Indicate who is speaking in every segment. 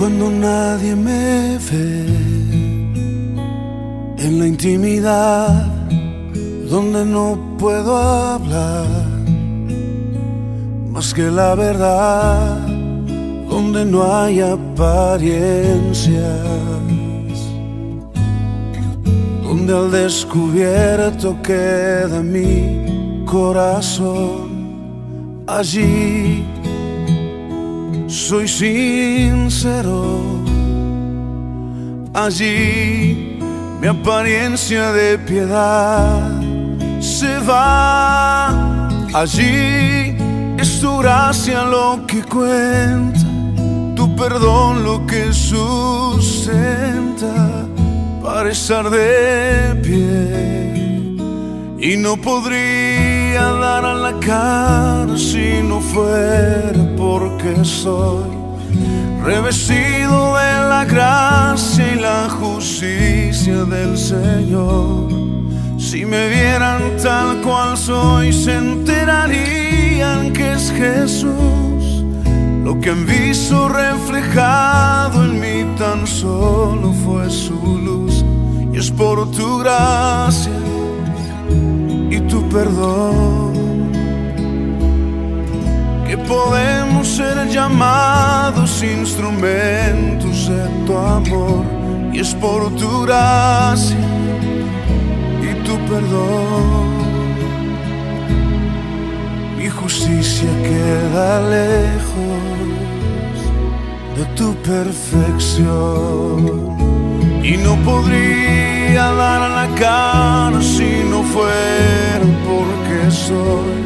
Speaker 1: Cuando nadie me ve, en la intimidad donde no puedo hablar más que la verdad, donde no hay apariencias, donde al descubierto queda mi corazón. Allí soy sincero, allí mi apariencia de piedad se va. Allí es tu gracia lo que cuenta, tu perdón lo que sustenta para estar de pie. Y no podría dar a la cara si no fuera porque soy revestido de la gracia y la justicia del Señor. Si me vieran tal cual soy, se enterarían que es Jesús. Lo que han visto reflejado en mí tan solo fue su luz. Y es por tu gracia y tu perdón que podemos ser llamados instrumentos de tu amor. Y es por tu gracia y tu perdón. Mi justicia queda lejos de tu perfección. Y no podría dar a la cara si no fuera porque soy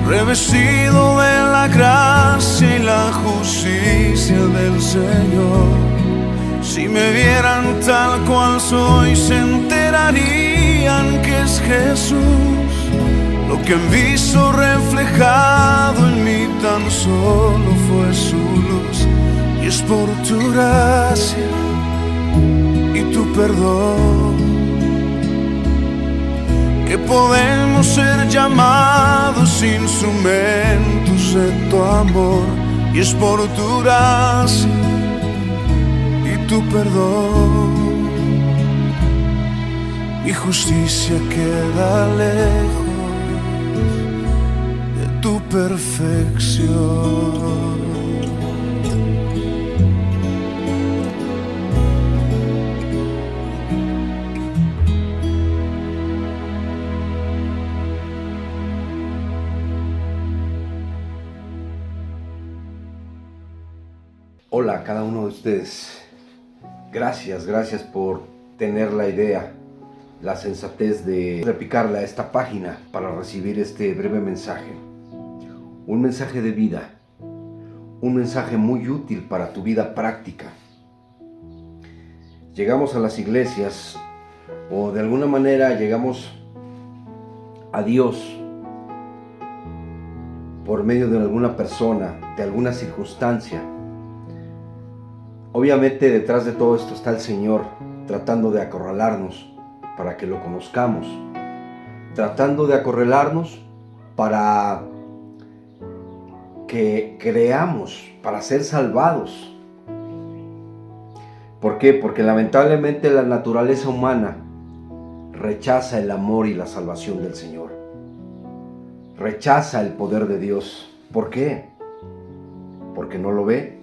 Speaker 1: revestido de la gracia y la justicia del Señor. Si me vieran tal cual soy, se enterarían que es Jesús. Lo que han visto reflejado en mí tan solo fue su luz. Y es por tu gracia y tu perdón que podemos ser llamados instrumentos de tu amor. Y es por tu gracia y tu perdón. Mi justicia queda lejos de tu perfección.
Speaker 2: Hola a cada uno de ustedes. Gracias por tener la idea, la sensatez de repicarle a esta página para recibir este breve mensaje. Un mensaje de vida, un mensaje muy útil para tu vida práctica. Llegamos a las iglesias o de alguna manera llegamos a Dios por medio de alguna persona, de alguna circunstancia. Obviamente detrás de todo esto está el Señor tratando de acorralarnos para que lo conozcamos, tratando de acorralarnos para que creamos, para ser salvados. ¿Por qué? Porque lamentablemente la naturaleza humana rechaza el amor y la salvación del Señor, rechaza el poder de Dios. ¿Por qué? Porque no lo ve,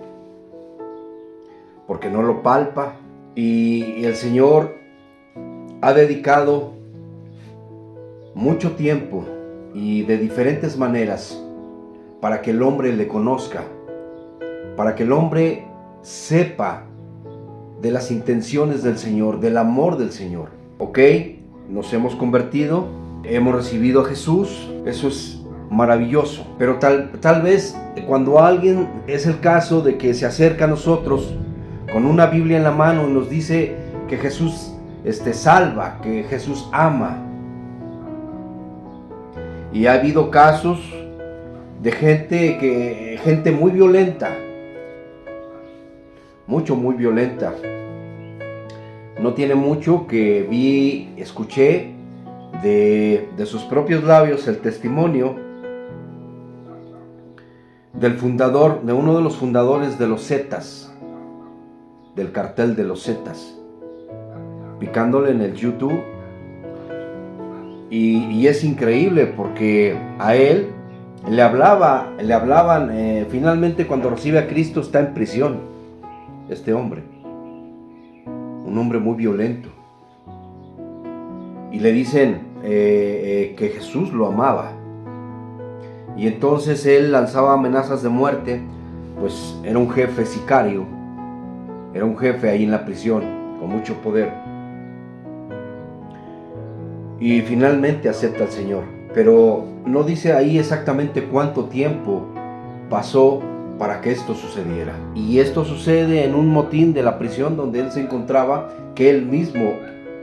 Speaker 2: porque no lo palpa, y el Señor ha dedicado mucho tiempo y de diferentes maneras para que el hombre le conozca, para que el hombre sepa de las intenciones del Señor, del amor del Señor. Ok, nos hemos convertido, hemos recibido a Jesús, eso es maravilloso, pero tal vez cuando alguien, es el caso de que se acerca a nosotros con una Biblia en la mano y nos dice que Jesús salva, que Jesús ama. Y ha habido casos de gente muy violenta, muy violenta. No tiene mucho que escuché de sus propios labios el testimonio del fundador, de uno de los fundadores de los Zetas, del cartel de los Zetas, picándole en el YouTube. Y es increíble porque a él le hablaban, finalmente cuando recibe a Cristo está en prisión, este hombre, un hombre muy violento. Y le dicen que Jesús lo amaba. Y entonces él lanzaba amenazas de muerte, pues era un jefe sicario, era un jefe ahí en la prisión, con mucho poder. Y finalmente acepta al Señor, pero no dice ahí exactamente cuánto tiempo pasó para que esto sucediera. Y esto sucede en un motín de la prisión donde él se encontraba, que él mismo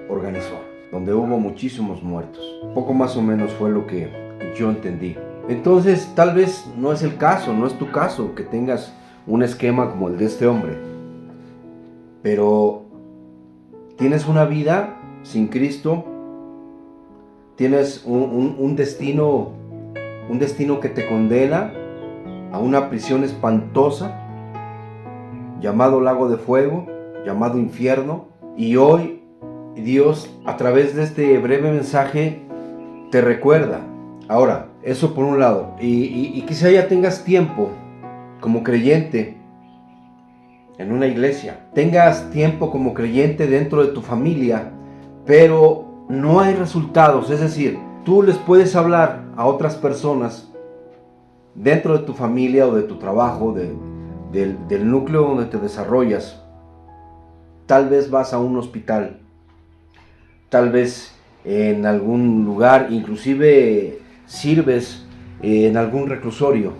Speaker 2: organizó, donde hubo muchísimos muertos. Poco más o menos fue lo que yo entendí. Entonces tal vez no es el caso, no es tu caso que tengas un esquema como el de este hombre, pero tienes una vida sin Cristo, tienes un destino que te condena a una prisión espantosa llamado lago de fuego, llamado infierno, y hoy Dios a través de este breve mensaje te recuerda. Ahora, eso por un lado, y quizá ya tengas tiempo como creyente en una iglesia, tengas tiempo como creyente dentro de tu familia, pero no hay resultados. Es decir, tú les puedes hablar a otras personas dentro de tu familia o de tu trabajo, del núcleo donde te desarrollas. Tal vez vas a un hospital, tal vez en algún lugar, inclusive sirves en algún reclusorio.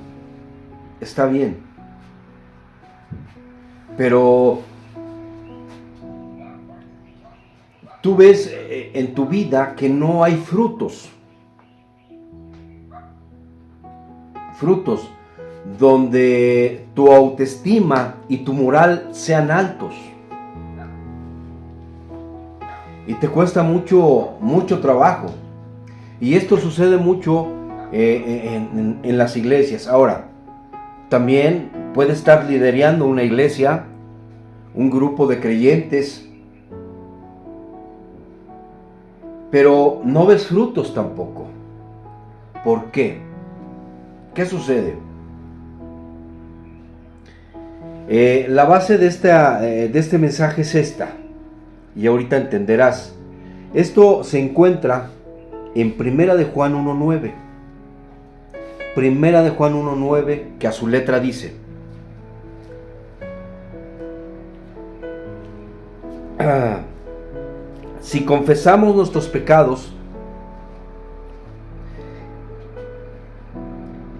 Speaker 2: Está bien, pero tú ves en tu vida que no hay frutos donde tu autoestima y tu moral sean altos, y te cuesta mucho trabajo. Y esto sucede mucho en las iglesias. Ahora, también puede estar liderando una iglesia, un grupo de creyentes, pero no ves frutos tampoco. ¿Por qué? ¿Qué sucede? La base de este mensaje es esta, y ahorita entenderás. Esto se encuentra en Primera de Juan 1:9. Primera de Juan 1:9, que a su letra dice: si confesamos nuestros pecados,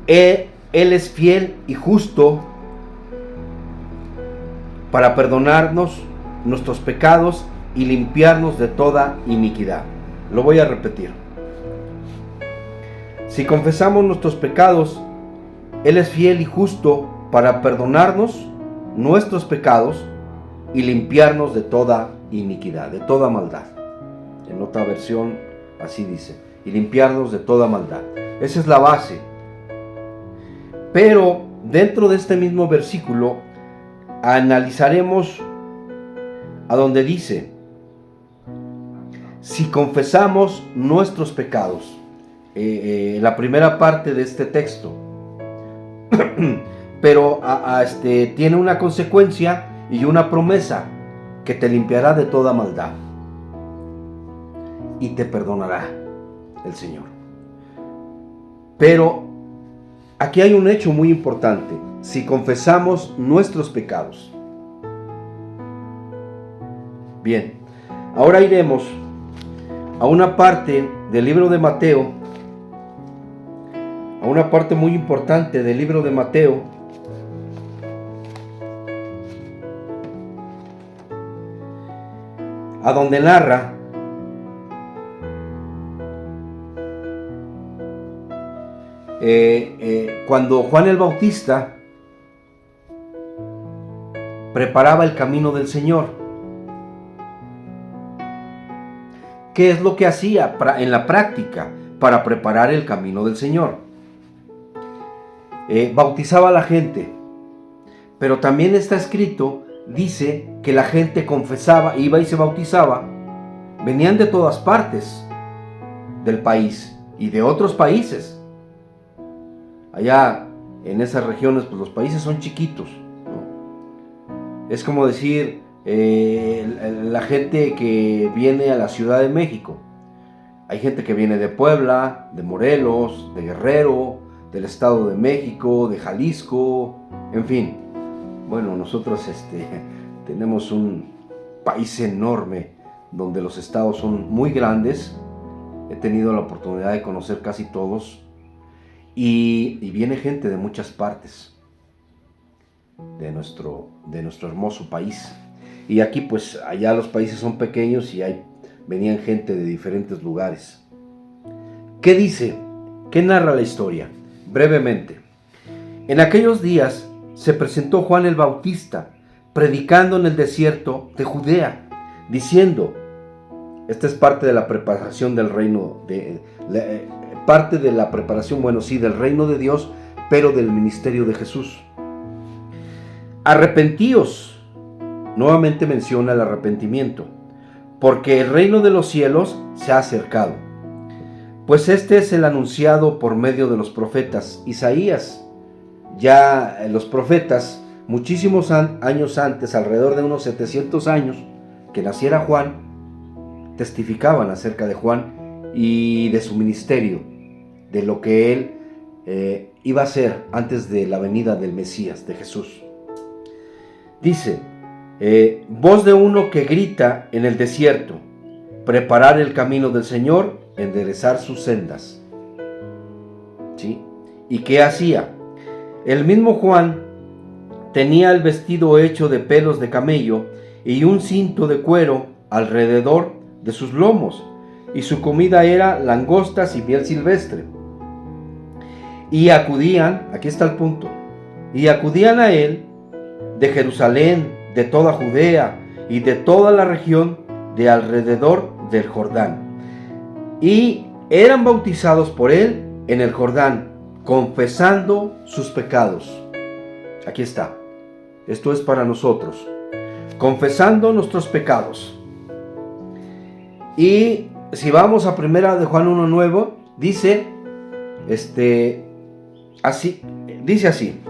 Speaker 2: Él es fiel y justo para perdonarnos nuestros pecados y limpiarnos de toda iniquidad. Lo voy a repetir. Si confesamos nuestros pecados, Él es fiel y justo para perdonarnos nuestros pecados y limpiarnos de toda iniquidad, de toda maldad. En otra versión así dice: y limpiarnos de toda maldad. Esa es la base. Pero dentro de este mismo versículo analizaremos a donde dice: si confesamos nuestros pecados. La primera parte de este texto. Pero tiene una consecuencia y una promesa: que te limpiará de toda maldad y te perdonará el Señor. Pero aquí hay un hecho muy importante: si confesamos nuestros pecados. Bien, ahora iremos a una parte del libro de Mateo, a una parte muy importante del libro de Mateo, a donde narra cuando Juan el Bautista preparaba el camino del Señor. ¿Qué es lo que hacía en la práctica para preparar el camino del Señor? Bautizaba a la gente, pero también está escrito dice que la gente confesaba, iba y se bautizaba, venían de todas partes del país y de otros países. Allá en esas regiones, pues los países son chiquitos, ¿no? Es como decir, la gente que viene a la Ciudad de México. Hay gente que viene de Puebla, de Morelos, de Guerrero, del Estado de México, de Jalisco, en fin. Bueno, nosotros tenemos un país enorme donde los estados son muy grandes. He tenido la oportunidad de conocer casi todos. Y viene gente de muchas partes de nuestro hermoso país. Y aquí pues allá los países son pequeños y venían gente de diferentes lugares. ¿Qué dice? ¿Qué narra la historia? Brevemente. En aquellos días se presentó Juan el Bautista, predicando en el desierto de Judea, diciendo, esta es parte de la preparación del reino, parte de la preparación, bueno, sí, del reino de Dios, pero del ministerio de Jesús. Arrepentíos, nuevamente menciona el arrepentimiento, porque el reino de los cielos se ha acercado. Pues este es el anunciado por medio de los profetas. Isaías, ya los profetas, muchísimos años antes, alrededor de unos 700 años, que naciera Juan, testificaban acerca de Juan y de su ministerio, de lo que él iba a hacer antes de la venida del Mesías, de Jesús. Dice, voz de uno que grita en el desierto, preparar el camino del Señor, enderezar sus sendas. ¿Sí? ¿Y qué hacía? El mismo Juan tenía el vestido hecho de pelos de camello y un cinto de cuero alrededor de sus lomos, y su comida era langostas y miel silvestre. Y acudían, aquí está el punto, y acudían a él de Jerusalén, de toda Judea y de toda la región de alrededor del Jordán, y eran bautizados por él en el Jordán, confesando sus pecados. Aquí está, esto es para nosotros, confesando nuestros pecados. Y si vamos a primera de Juan 1:9, dice así, dice así.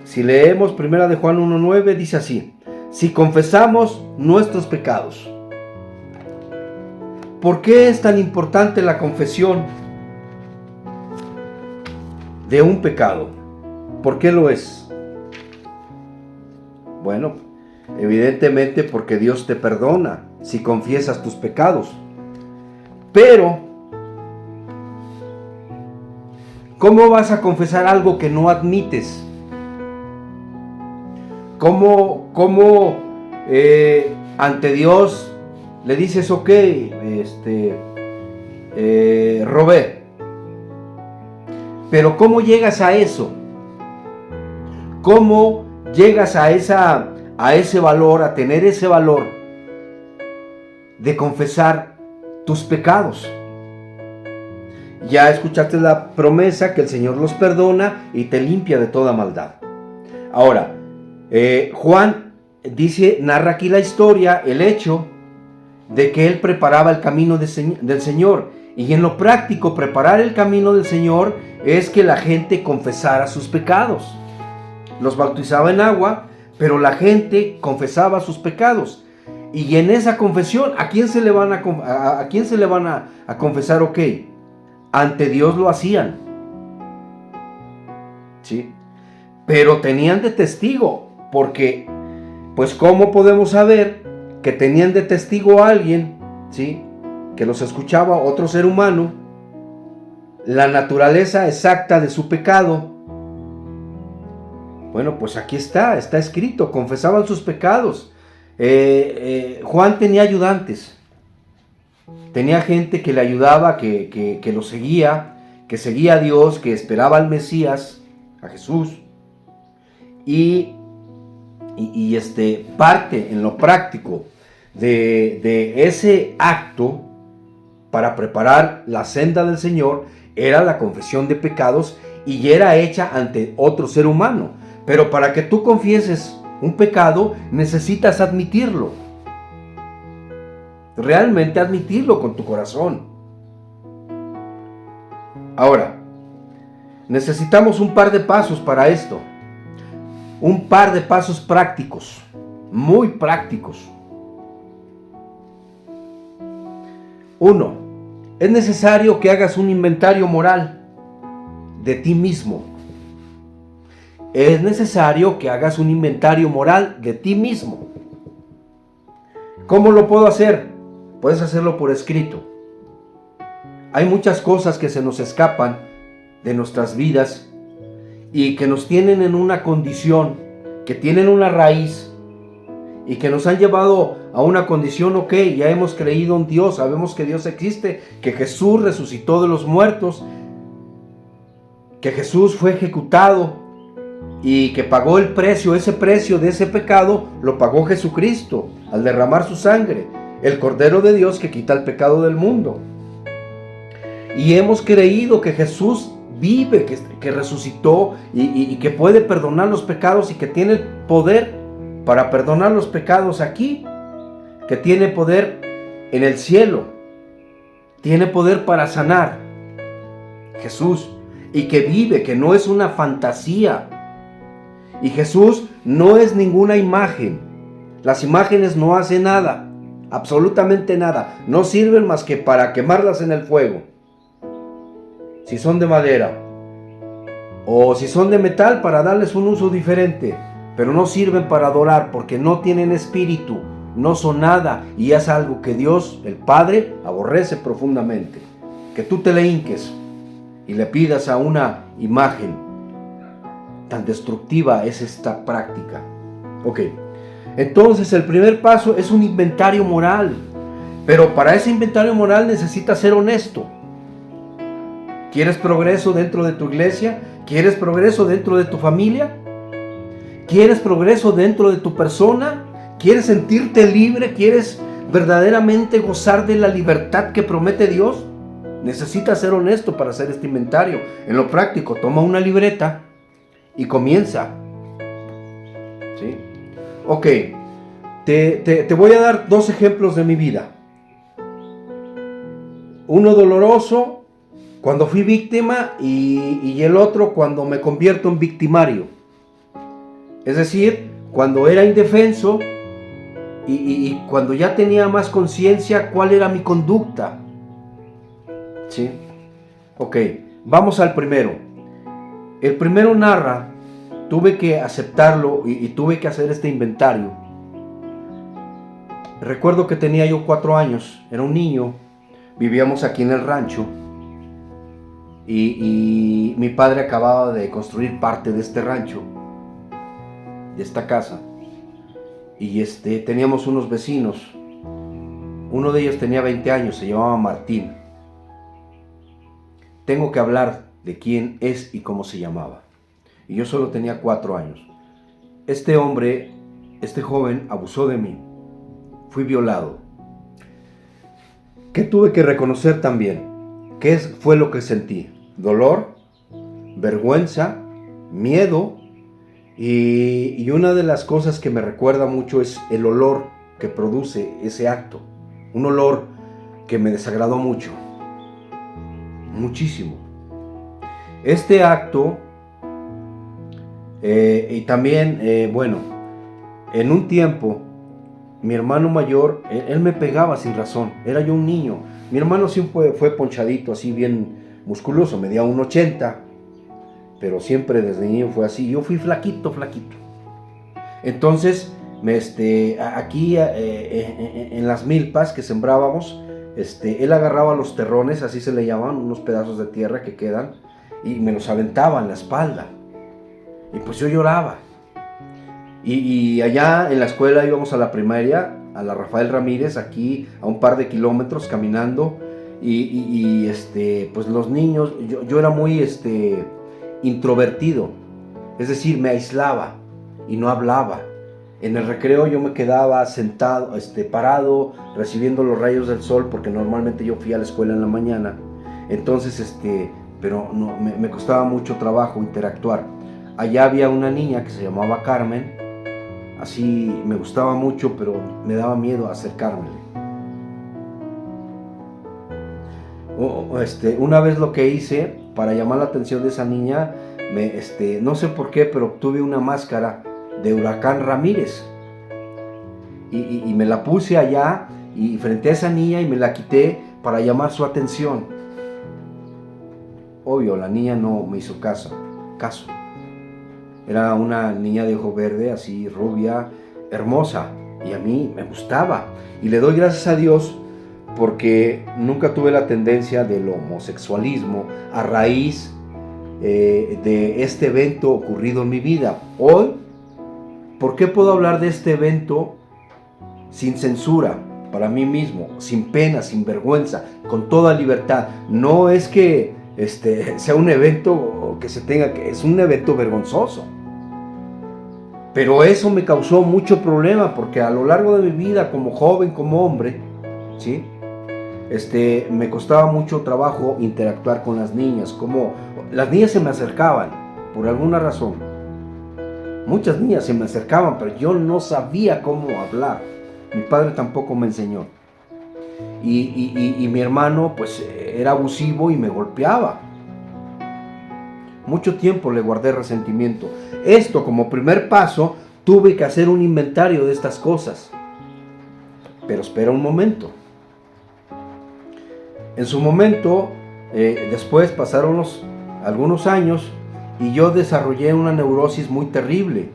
Speaker 2: Si leemos primera de Juan 1:9, dice así: si confesamos nuestros pecados. ¿Por qué es tan importante la confesión de un pecado? ¿Por qué lo es? Bueno, evidentemente porque Dios te perdona si confiesas tus pecados. Pero, ¿cómo vas a confesar algo que no admites? ¿Cómo ante Dios le dices, ok, robé? Pero ¿cómo llegas a eso? ¿Cómo llegas a ese valor, a tener ese valor de confesar tus pecados? Ya escuchaste la promesa que el Señor los perdona y te limpia de toda maldad. Ahora, Juan narra aquí la historia, el hecho de que él preparaba el camino del Señor. Y en lo práctico, preparar el camino del Señor es que la gente confesara sus pecados. Los bautizaba en agua, pero la gente confesaba sus pecados. Y en esa confesión, ¿a quién se le van a confesar? Ok, ante Dios lo hacían, ¿sí? Pero tenían de testigo, porque, pues, ¿cómo podemos saber que tenían de testigo a alguien, ¿sí?, que los escuchaba, otro ser humano, la naturaleza exacta de su pecado? Bueno, pues aquí está escrito, confesaban sus pecados. Juan tenía ayudantes, tenía gente que le ayudaba, que lo seguía, que seguía a Dios, que esperaba al Mesías, a Jesús. Y parte en lo práctico de ese acto para preparar la senda del Señor era la confesión de pecados, y era hecha ante otro ser humano. Pero para que tú confieses un pecado, necesitas admitirlo. Realmente admitirlo con tu corazón. Ahora, necesitamos un par de pasos para esto. Un par de pasos prácticos, muy prácticos. 1. Es necesario que hagas un inventario moral de ti mismo. Es necesario que hagas un inventario moral de ti mismo. ¿Cómo lo puedo hacer? Puedes hacerlo por escrito. Hay muchas cosas que se nos escapan de nuestras vidas y que nos tienen en una condición, que tienen una raíz y que nos han llevado a una condición, ok, ya hemos creído en Dios, sabemos que Dios existe, que Jesús resucitó de los muertos, que Jesús fue ejecutado y que pagó el precio de ese pecado, lo pagó Jesucristo al derramar su sangre, el Cordero de Dios que quita el pecado del mundo. Y hemos creído que Jesús vive, que resucitó y que puede perdonar los pecados y que tiene el poder para perdonar los pecados aquí, que tiene poder en el cielo, tiene poder para sanar, Jesús, y que vive, que no es una fantasía. Y Jesús no es ninguna imagen. Las imágenes no hacen nada, absolutamente nada, no sirven más que para quemarlas en el fuego. Si son de madera o si son de metal, para darles un uso diferente, pero no sirven para adorar porque no tienen espíritu, no son nada, y es algo que Dios, el Padre, aborrece profundamente. Que tú te le hinques y le pidas a una imagen, tan destructiva es esta práctica. Ok, entonces el primer paso es un inventario moral, pero para ese inventario moral necesitas ser honesto. ¿Quieres progreso dentro de tu iglesia? ¿Quieres progreso dentro de tu familia? ¿Quieres progreso dentro de tu persona? ¿Quieres sentirte libre? ¿Quieres verdaderamente gozar de la libertad que promete Dios? Necesitas ser honesto para hacer este inventario. En lo práctico, toma una libreta y comienza. ¿Sí? Ok, te voy a dar 2 ejemplos de mi vida. Uno doloroso, cuando fui víctima, y el otro cuando me convierto en victimario. Es decir, cuando era indefenso y cuando ya tenía más conciencia cuál era mi conducta. ¿Sí? Ok, vamos al primero. El primero narra, tuve que aceptarlo y tuve que hacer este inventario. Recuerdo que tenía yo 4 años, era un niño, vivíamos aquí en el rancho. Y mi padre acababa de construir parte de este rancho, de esta casa. Y teníamos unos vecinos. Uno de ellos tenía 20 años, se llamaba Martín. Tengo que hablar de quién es y cómo se llamaba. Y yo solo tenía 4 años. Este hombre, este joven, abusó de mí. Fui violado. ¿Qué tuve que reconocer también? ¿Qué fue lo que sentí? Dolor, vergüenza, miedo, y una de las cosas que me recuerda mucho es el olor que produce ese acto. Un olor que me desagradó mucho, muchísimo. Este acto, y también, en un tiempo, mi hermano mayor, él me pegaba sin razón, era yo un niño. Mi hermano siempre fue ponchadito, así bien musculoso, medía 1.80, pero siempre desde niño fue así. Yo fui flaquito. Entonces, aquí en las milpas que sembrábamos, él agarraba los terrones, así se le llaman, unos pedazos de tierra que quedan, y me los aventaba en la espalda. Y pues yo lloraba. Y allá en la escuela íbamos a la primaria, a la Rafael Ramírez, aquí a un par de kilómetros caminando. Pues los niños, yo era muy introvertido, es decir, me aislaba y no hablaba. En el recreo yo me quedaba sentado, parado, recibiendo los rayos del sol, porque normalmente yo fui a la escuela en la mañana. Entonces, pero no, me costaba mucho trabajo interactuar. Allá había una niña que se llamaba Carmen, así me gustaba mucho, pero me daba miedo acercármele. Una vez lo que hice para llamar la atención de esa niña, no sé por qué, pero obtuve una máscara de Huracán Ramírez y me la puse allá y frente a esa niña y me la quité para llamar su atención. Obvio, la niña no me hizo caso. Era una niña de ojo verde, así rubia, hermosa, y a mí me gustaba. Y le doy gracias a Dios porque nunca tuve la tendencia del homosexualismo a raíz de este evento ocurrido en mi vida. Hoy, ¿por qué puedo hablar de este evento sin censura para mí mismo, sin pena, sin vergüenza, con toda libertad? No es que sea un evento que se tenga que, es un evento vergonzoso. Pero eso me causó mucho problema porque a lo largo de mi vida como joven, como hombre, ¿sí? Me costaba mucho trabajo interactuar con las niñas. Como las niñas se me acercaban por alguna razón. Muchas niñas se me acercaban, pero yo no sabía cómo hablar. Mi padre tampoco me enseñó. Y mi hermano pues era abusivo y me golpeaba. Mucho tiempo le guardé resentimiento. Esto, como primer paso, tuve que hacer un inventario de estas cosas. Pero espera un momento. En su momento, después pasaron algunos años y yo desarrollé una neurosis muy terrible.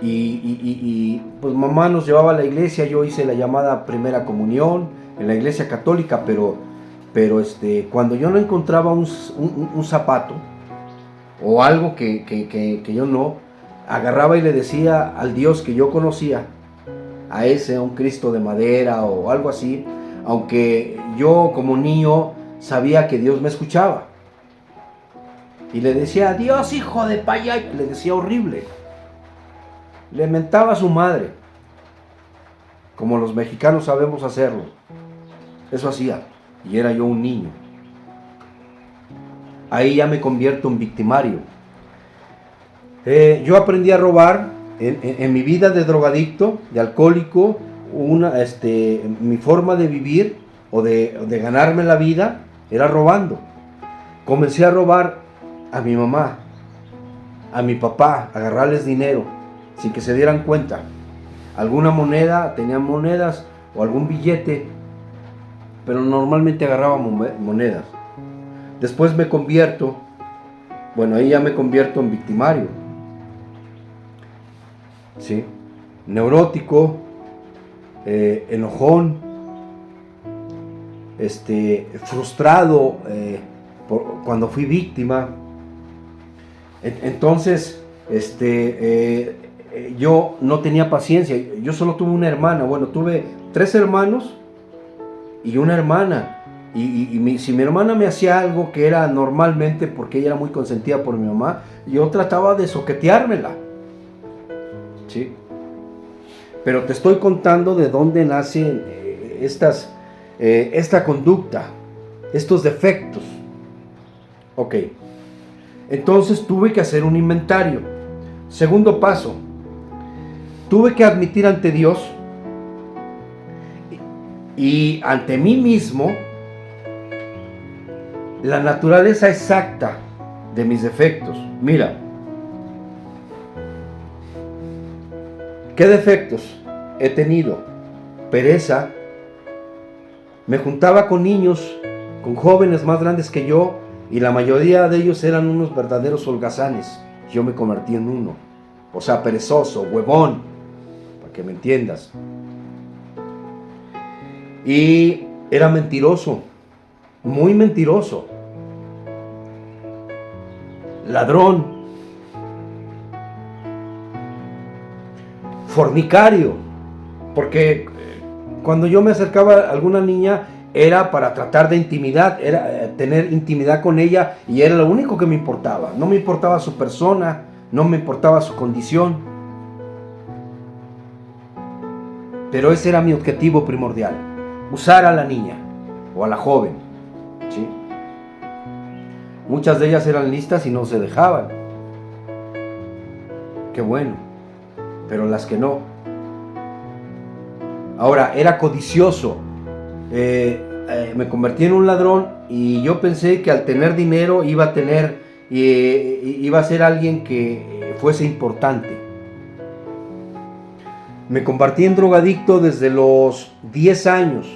Speaker 2: Y pues mamá nos llevaba a la iglesia. Yo hice la llamada primera comunión en la iglesia católica, pero cuando yo no encontraba un zapato o algo que yo no, agarraba y le decía al Dios que yo conocía, a un Cristo de madera o algo así, aunque yo como niño sabía que Dios me escuchaba. Y le decía, Dios hijo de paya, y le decía horrible. Le mentaba a su madre, como los mexicanos sabemos hacerlo. Eso hacía, y era yo un niño. Ahí ya me convierto en victimario. Yo aprendí a robar en mi vida de drogadicto, de alcohólico. Mi forma de vivir o de ganarme la vida era robando. Comencé a robar a mi mamá, a mi papá, a agarrarles dinero sin que se dieran cuenta. Alguna moneda, tenían monedas o algún billete, pero normalmente agarraba monedas. Después ahí ya me convierto en victimario, ¿sí? Neurótico, enojón, frustrado cuando fui víctima. Entonces, yo no tenía paciencia. Yo solo tuve una hermana. Bueno, tuve 3 hermanos y una hermana. Si mi hermana me hacía algo que era normalmente porque ella era muy consentida por mi mamá, yo trataba de soqueteármela, ¿sí? Pero te estoy contando de dónde nacen esta conducta, estos defectos. Ok, entonces tuve que hacer un inventario. Segundo paso, tuve que admitir ante Dios y ante mí mismo la naturaleza exacta de mis defectos. Mira, ¿qué defectos he tenido? Pereza. Me juntaba con niños, con jóvenes más grandes que yo, y la mayoría de ellos eran unos verdaderos holgazanes. Yo me convertí en uno. O sea, perezoso, huevón, para que me entiendas. Y era mentiroso, muy mentiroso, ladrón, fornicario, porque cuando yo me acercaba a alguna niña era para tratar de intimidad, era tener intimidad con ella, y era lo único que me importaba. No me importaba su persona, no me importaba su condición, pero ese era mi objetivo primordial: usar a la niña o a la joven, ¿sí? Muchas de ellas eran listas y no se dejaban. Qué bueno. pero las que no. Ahora, era codicioso. Me convertí en un ladrón y yo pensé que al tener dinero iba a ser alguien que fuese importante. Me convertí en drogadicto desde los 10 años,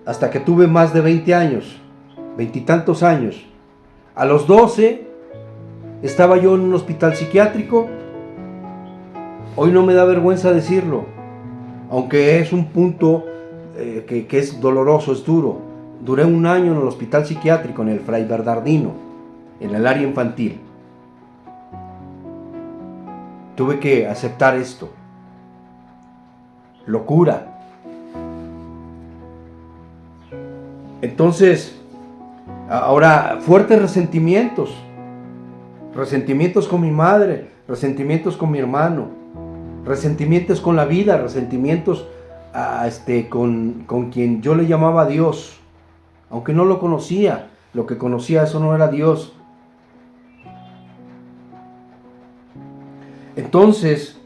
Speaker 2: hasta que tuve más de 20 años, 20 y tantos años. A los 12 estaba yo en un hospital psiquiátrico. Hoy no me da vergüenza decirlo, aunque es un punto que es doloroso, es duro. Duré un año en el hospital psiquiátrico, en el Fray Bernardino, en el área infantil. Tuve que aceptar esto. Locura. Entonces, ahora, fuertes resentimientos. Resentimientos con mi madre, resentimientos con mi hermano, resentimientos con la vida, resentimientos con quien yo le llamaba Dios, aunque no lo conocía. Lo que conocía, eso no era Dios. Entonces,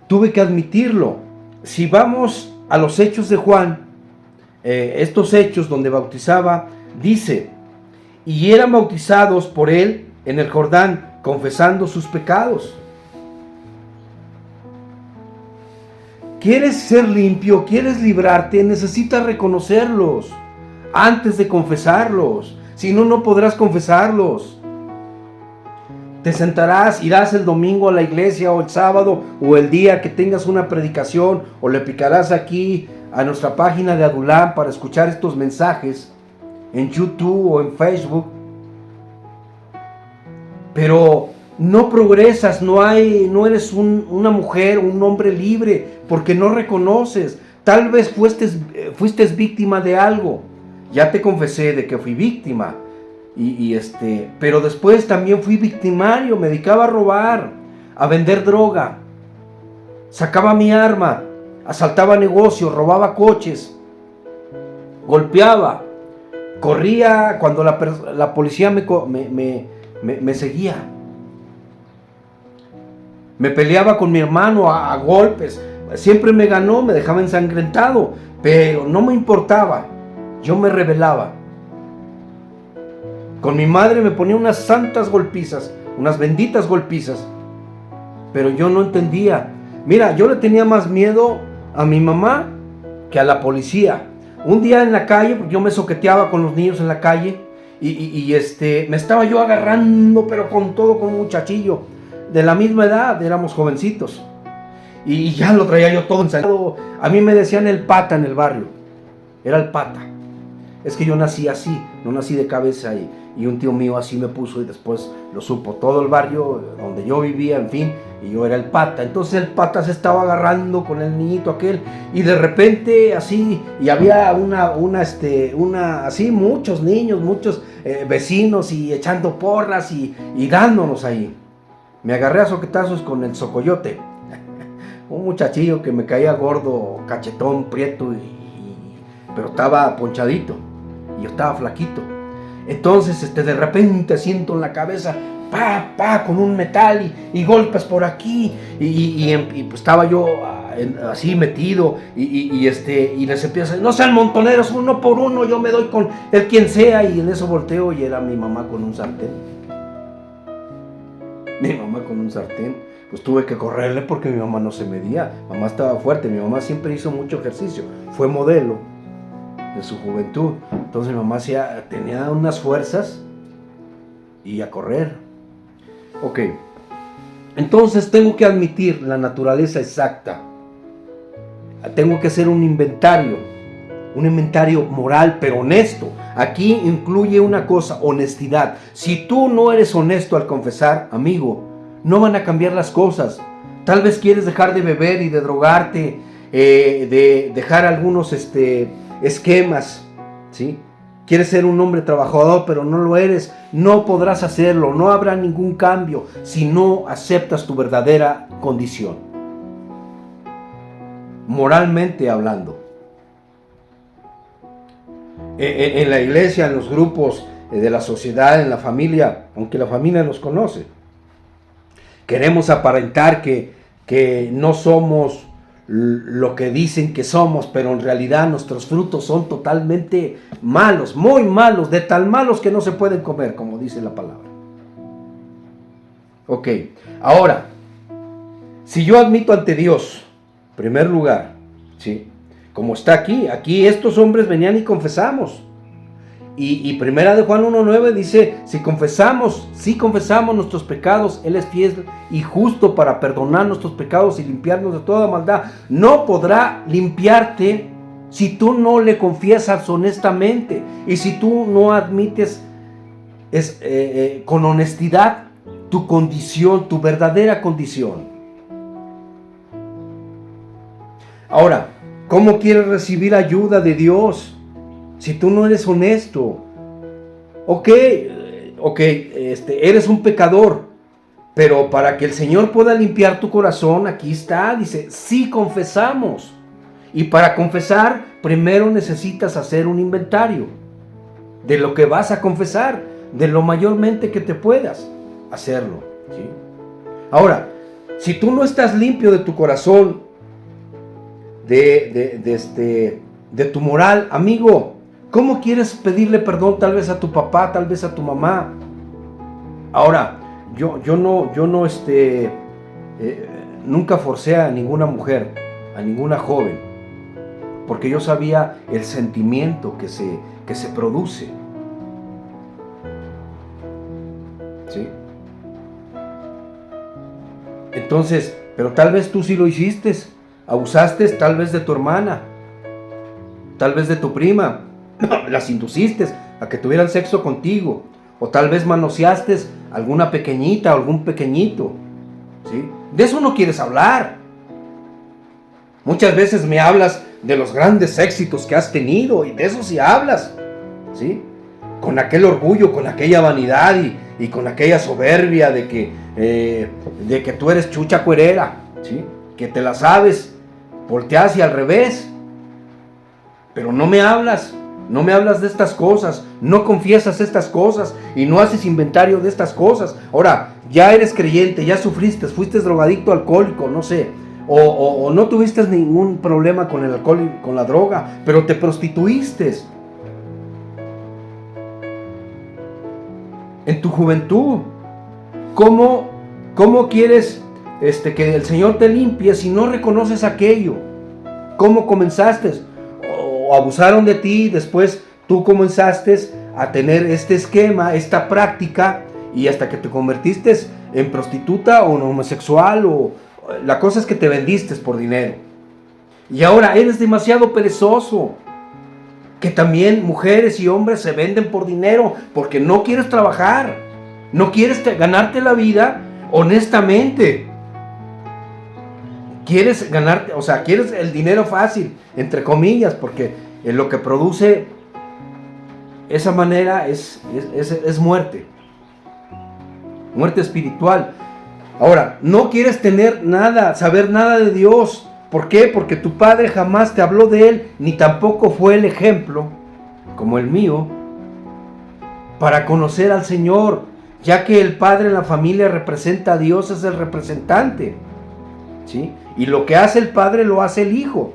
Speaker 2: tuve que admitirlo. Si vamos a los hechos de Juan, estos hechos donde bautizaba, dice: y eran bautizados por él en el Jordán, confesando sus pecados. ¿Quieres ser limpio? ¿Quieres librarte? Necesitas reconocerlos antes de confesarlos. Si no, no podrás confesarlos. Te sentarás, irás el domingo a la iglesia o el sábado o el día que tengas una predicación, o le picarás aquí a nuestra página de Adulam para escuchar estos mensajes en YouTube o en Facebook. Pero no progresas, no eres una mujer, un hombre libre, porque no reconoces. Tal vez fuiste víctima de algo. Ya te confesé de que fui víctima. Pero después también fui victimario. Me dedicaba a robar, a vender droga. Sacaba mi arma, asaltaba negocios, robaba coches, golpeaba, corría cuando la policía me seguía. Me peleaba con mi hermano a golpes. Siempre me ganó, me dejaba ensangrentado, pero no me importaba. Yo me rebelaba. Con mi madre me ponía unas santas golpizas, unas benditas golpizas, pero yo no entendía. Mira, yo le tenía más miedo a mi mamá que a la policía. Un día en la calle, porque yo me soqueteaba con los niños en la calle, me estaba yo agarrando, pero con todo, con un muchachillo de la misma edad, éramos jovencitos, y ya lo traía yo todo ensayado. A mí me decían el pata en el barrio, era el pata. Es que yo nací así, no nací de cabeza, y un tío mío así me puso, y después lo supo todo el barrio donde yo vivía, en fin, y yo era el pata. Entonces el pata se estaba agarrando con el niñito aquel, y de repente así, y había así muchos niños, muchos vecinos, y echando porras y dándonos ahí. Me agarré a soquetazos con el Socoyote, un muchachillo que me caía gordo, cachetón, prieto, pero estaba ponchadito, y yo estaba flaquito. Entonces de repente siento en la cabeza, con un metal, y golpes por aquí, y pues estaba yo así metido, y les empiezo a decir: no sean montoneros, uno por uno, yo me doy con el quien sea. Y en eso volteo y era mi mamá con un sartén. Mi mamá con un sartén. Pues tuve que correrle porque mi mamá no se medía. Mamá estaba fuerte, mi mamá siempre hizo mucho ejercicio, fue modelo de su juventud. Entonces mi mamá tenía unas fuerzas, y a correr. Ok, entonces tengo que admitir la naturaleza exacta. Tengo que hacer un inventario moral, pero honesto. Aquí incluye una cosa: honestidad. Si tú no eres honesto al confesar, amigo, no van a cambiar las cosas. Tal vez quieres dejar de beber y de drogarte, de dejar algunos esquemas, ¿sí? Quieres ser un hombre trabajador, pero no lo eres. No podrás hacerlo, no habrá ningún cambio si no aceptas tu verdadera condición, moralmente hablando. En la iglesia, en los grupos de la sociedad, en la familia, aunque la familia nos conoce, Queremos aparentar que no somos lo que dicen que somos, pero en realidad nuestros frutos son totalmente malos, muy malos, de tan malos que no se pueden comer, como dice la palabra. Ok, ahora, si yo admito ante Dios, en primer lugar, ¿sí? Como está aquí estos hombres venían y confesamos. Y primera de Juan 1:9 dice, si confesamos nuestros pecados, Él es fiel y justo para perdonar nuestros pecados y limpiarnos de toda maldad. No podrá limpiarte si tú no le confiesas honestamente y si tú no admites con honestidad tu condición, tu verdadera condición. Ahora, ¿cómo quieres recibir ayuda de Dios si tú no eres honesto? Ok, eres un pecador, pero para que el Señor pueda limpiar tu corazón, aquí está, dice, sí confesamos. Y para confesar, primero necesitas hacer un inventario de lo que vas a confesar, de lo mayormente que te puedas hacerlo, ¿sí? Ahora, si tú no estás limpio de tu corazón, de tu moral, amigo, ¿cómo quieres pedirle perdón tal vez a tu papá, tal vez a tu mamá? Ahora, yo nunca forcé a ninguna mujer, a ninguna joven, porque yo sabía el sentimiento que se produce. ¿Sí? Entonces, pero tal vez tú sí lo hiciste, abusaste tal vez de tu hermana, tal vez de tu prima, las induciste a que tuvieran sexo contigo, o tal vez manoseaste alguna pequeñita o algún pequeñito, ¿sí? De eso no quieres hablar. Muchas veces me hablas de los grandes éxitos que has tenido y de eso sí hablas, ¿sí? Con aquel orgullo, con aquella vanidad y con aquella soberbia de que tú eres chucha cuerera, ¿sí? Que te la sabes, volteas y al revés. Pero no me hablas de estas cosas, no confiesas estas cosas y no haces inventario de estas cosas. Ahora, ya eres creyente, ya sufriste, fuiste drogadicto, alcohólico, no sé, o no tuviste ningún problema con el alcohol y con la droga, pero te prostituiste en tu juventud. ¿Cómo quieres que el Señor te limpie si no reconoces aquello? ¿Cómo comenzaste? O abusaron de ti, después tú comenzaste a tener este esquema, esta práctica, y hasta que te convertiste en prostituta o en homosexual, o la cosa es que te vendiste por dinero. Y ahora eres demasiado perezoso, que también mujeres y hombres se venden por dinero, porque no quieres trabajar, no quieres ganarte la vida honestamente. Quieres ganarte, o sea, quieres el dinero fácil, entre comillas, porque lo que produce esa manera es muerte espiritual. Ahora, no quieres tener nada, saber nada de Dios. ¿Por qué? Porque tu padre jamás te habló de Él, ni tampoco fue el ejemplo, como el mío, para conocer al Señor, ya que el padre en la familia representa a Dios, es el representante, ¿sí? Y lo que hace el padre lo hace el hijo.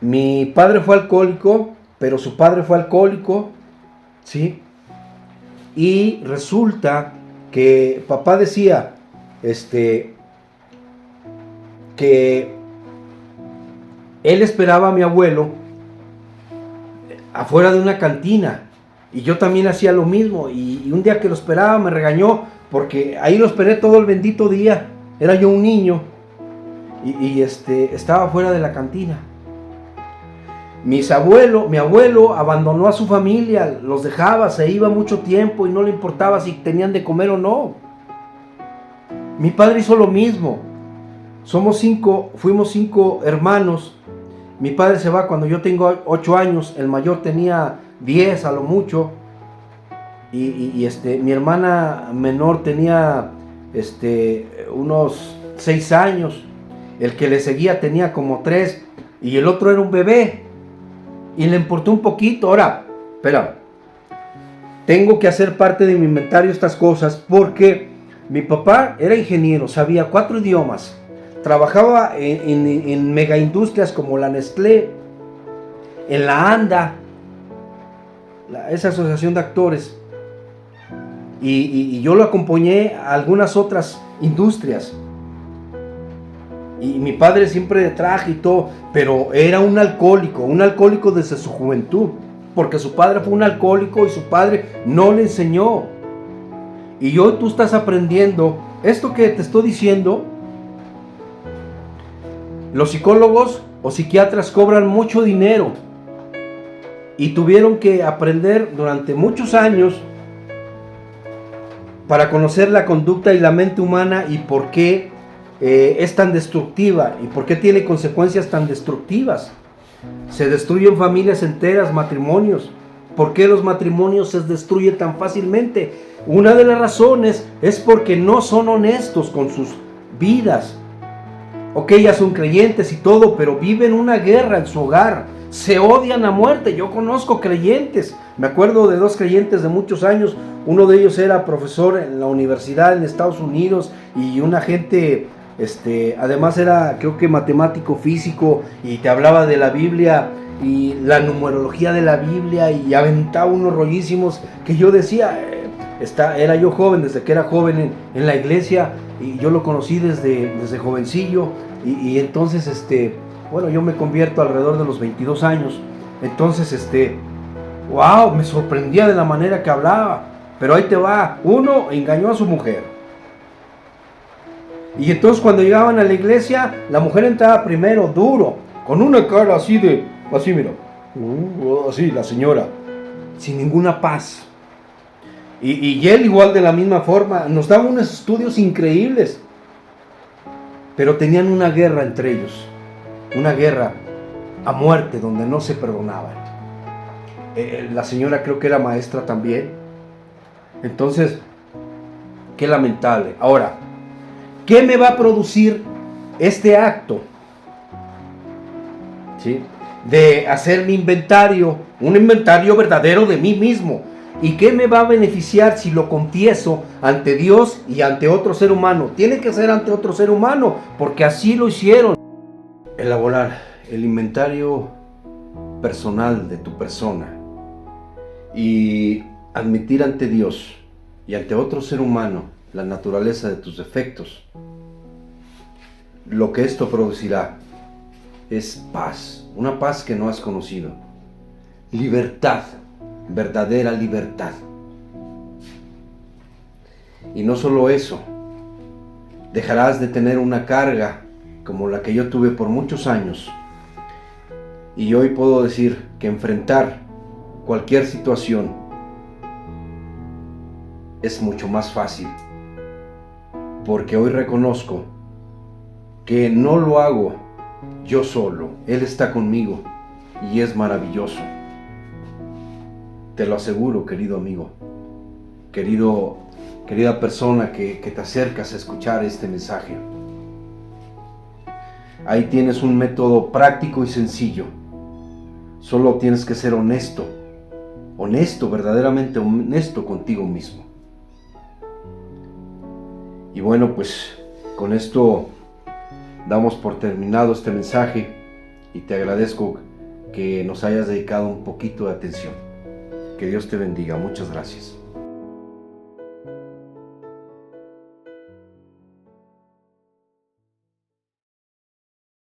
Speaker 2: Mi padre fue alcohólico, pero su padre fue alcohólico, ¿sí? Y resulta que papá decía, que él esperaba a mi abuelo afuera de una cantina, y yo también hacía lo mismo, y un día que lo esperaba me regañó, porque ahí lo esperé todo el bendito día. Era yo un niño y estaba fuera de la cantina. Mi abuelo abandonó a su familia, los dejaba, se iba mucho tiempo y no le importaba si tenían de comer o no. Mi padre hizo lo mismo. Fuimos 5 hermanos. Mi padre se va cuando yo tengo 8 años, el mayor tenía 10 a lo mucho, y mi hermana menor tenía unos 6 años, el que le seguía tenía como 3 y el otro era un bebé y le importó un poquito. Ahora, espera, tengo que hacer parte de mi inventario estas cosas porque Mi papá era ingeniero, sabía 4 idiomas, trabajaba en megaindustrias como la Nestlé, en la ANDA, esa asociación de actores, y yo lo acompañé a algunas otras industrias. Y mi padre siempre de traje y todo, pero era un alcohólico desde su juventud, porque su padre fue un alcohólico y su padre no le enseñó. Y hoy tú estás aprendiendo esto que te estoy diciendo. Los psicólogos o psiquiatras cobran mucho dinero y tuvieron que aprender durante muchos años para conocer la conducta y la mente humana y por qué es tan destructiva y por qué tiene consecuencias tan destructivas. Se destruyen familias enteras, matrimonios. ¿Por qué los matrimonios se destruyen tan fácilmente? Una de las razones es porque no son honestos con sus vidas. Ok, ya son creyentes y todo, pero viven una guerra en su hogar. Se odian a muerte. Yo conozco creyentes. Me acuerdo de 2 creyentes de muchos años. Uno de ellos era profesor en la universidad en Estados Unidos y una gente, además era, creo que matemático, físico, y te hablaba de la Biblia y la numerología de la Biblia y aventaba unos rollísimos que yo decía, era yo joven, desde que era joven en la iglesia, y yo lo conocí desde jovencillo, y entonces, bueno, yo me convierto alrededor de los 22 años, entonces, wow, me sorprendía de la manera que hablaba, pero ahí te va, uno engañó a su mujer, y entonces cuando llegaban a la iglesia, la mujer entraba primero, duro, con una cara así mira, así la señora, sin ninguna paz. Y él igual de la misma forma, nos daba unos estudios increíbles, pero tenían una guerra entre ellos, una guerra a muerte donde no se perdonaban. La señora creo que era maestra también. Entonces, qué lamentable. Ahora, ¿qué me va a producir este acto? ¿Sí? De hacer mi inventario, un inventario verdadero de mí mismo. ¿Y qué me va a beneficiar si lo confieso ante Dios y ante otro ser humano? Tiene que ser ante otro ser humano, porque así lo hicieron. Elaborar el inventario personal de tu persona y admitir ante Dios y ante otro ser humano la naturaleza de tus defectos. Lo que esto producirá es paz, una paz que no has conocido, libertad, verdadera libertad. Y no solo eso, dejarás de tener una carga como la que yo tuve por muchos años, y hoy puedo decir que enfrentar cualquier situación es mucho más fácil, porque hoy reconozco que no lo hago yo solo, Él está conmigo y es maravilloso. Te lo aseguro, querido amigo, querida persona que te acercas a escuchar este mensaje. Ahí tienes un método práctico y sencillo. Solo tienes que ser honesto, verdaderamente honesto contigo mismo. Y bueno, pues con esto damos por terminado este mensaje y te agradezco que nos hayas dedicado un poquito de atención. Que Dios te bendiga. Muchas gracias.